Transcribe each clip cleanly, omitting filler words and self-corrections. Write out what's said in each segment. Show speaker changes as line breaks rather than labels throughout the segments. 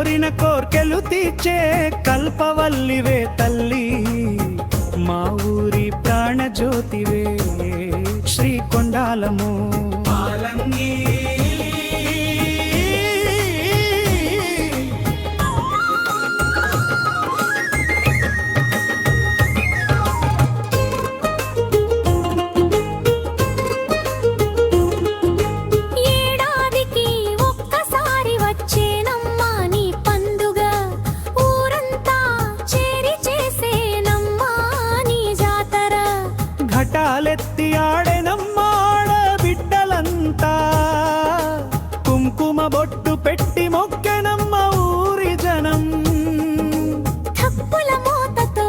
కోరిన కోర్కెలు తీర్చే కల్పవల్లివే తల్లి, మా ఊరి ప్రాణజ్యోతివే శ్రీకొండాలము. పాలంగి ఘటాలెత్తి ఆడెనమ్మాడ బిడ్డలంతా, కుంకుమ బొట్టు పెట్టి మొక్కెనమ్మ ఊరి జనం.
తప్పుల మోతతో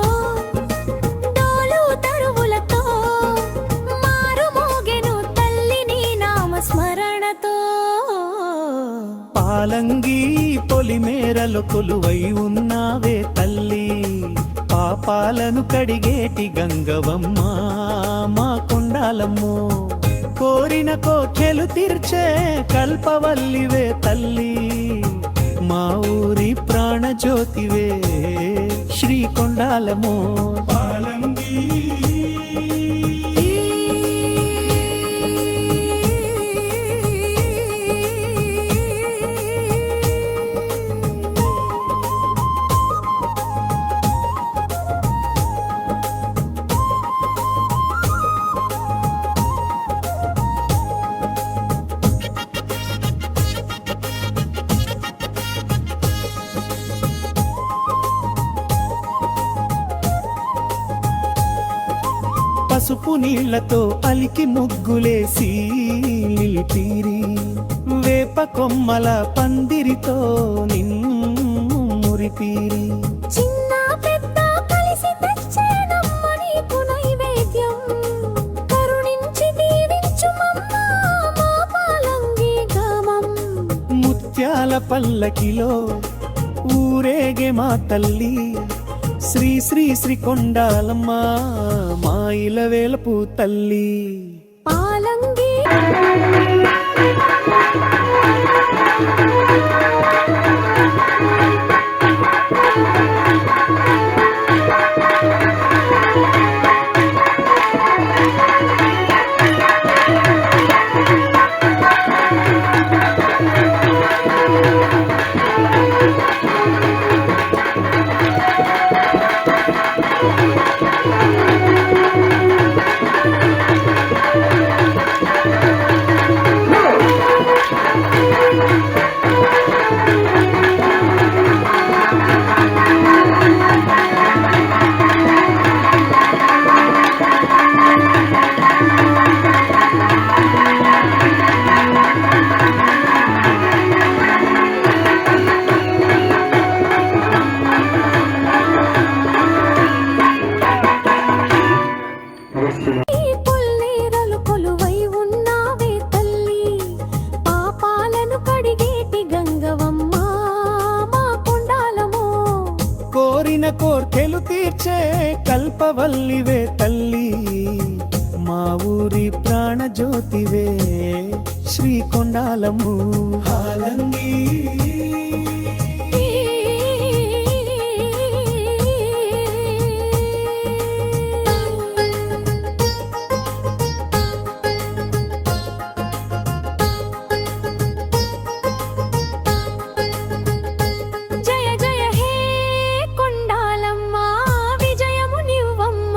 డోలు తరువులతో మారు మోగెను తల్లిని నామ స్మరణతో.
పాలంగి పొలిమేరలు కొలువై ఉన్నావే తల్లి, పాపాలను కడిగేటి గంగవమ్మ మా కొండాలమ్మో. కోరిన కోర్కెలు తీర్చే కల్పవల్లివే తల్లి, మా ఊరి ప్రాణజ్యోతివే శ్రీకొండాలమ్మో. పాలంగి పసుపు నీళ్లతో అలికి ముగ్గులేసి నిలిపిరి, వేప కొమ్మల పందిరితో నిన్ను మురిపిరి.
చిన్న పెద్ద కలిసి తెచ్చేనమ్మ నీకు నైవేద్యం, కరుణించి దీవించుమమ్మ మా పాలంగి గ్రామం.
ముత్యాల పల్లకిలో ఊరేగే మా తల్లి, శ్రీ శ్రీ శ్రీకొండాలమ్మ మా ఇలవేలపు తల్లి.
పాలంగి పొల్లేరలు కొలువై ఉన్నావే తల్లి, పాపాలను కడిగేటి గంగవమ్మ మా కొండాలము.
కోరిన కోర్కెలు తీర్చే కల్పవల్లివే తల్లి, మా ఊరి ప్రాణజ్యోతివే శ్రీకొండాలము. పాలంగి
జయ జయ హే కొండాలమ్మ, విజయము నీవమ్మ,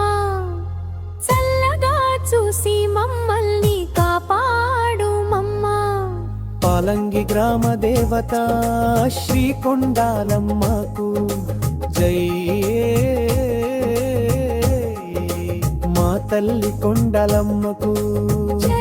చల్లగా చూసి మమ్మల్ని కాపాడు మమ్మ.
పాలంగి గ్రామ దేవత శ్రీకొండాలమ్మకు జై, మా తల్లి కొండాలమ్మకు
జై.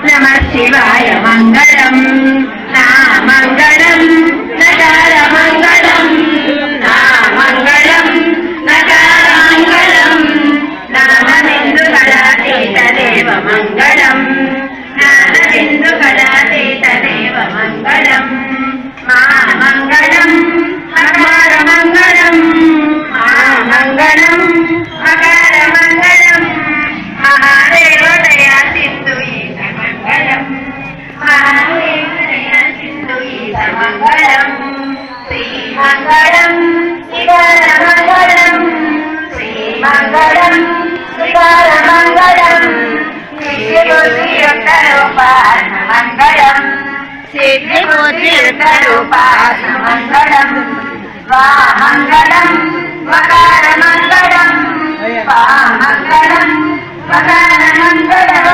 నమ శివాయ మంగళం నా మంగళం నగర మంగళం నా మంగళం నగర మంగళం నామబిందు కళాతీత దేవ మంగళం నామబిందు కళాతీత దేవ మంగళం మా మంగళం అకార మంగళం మా మంగళం అకార మంగళం మహాదేవదయా సింధు ఈశ మంగళం మహాదేవదయా సింధు ఈశ మంగళం శ్రీ మంగళం శివర మంగళం శ్రీ మంగళం శివర మంగళం సిద్ధిబుద్ధి యొక్క రూపాన మంగళం సిద్ధిబుద్ధి యొక్క రూపాన మంగళం స్వా మంగళం వకార మంగళం స్వా మంగళం వకార మంగళం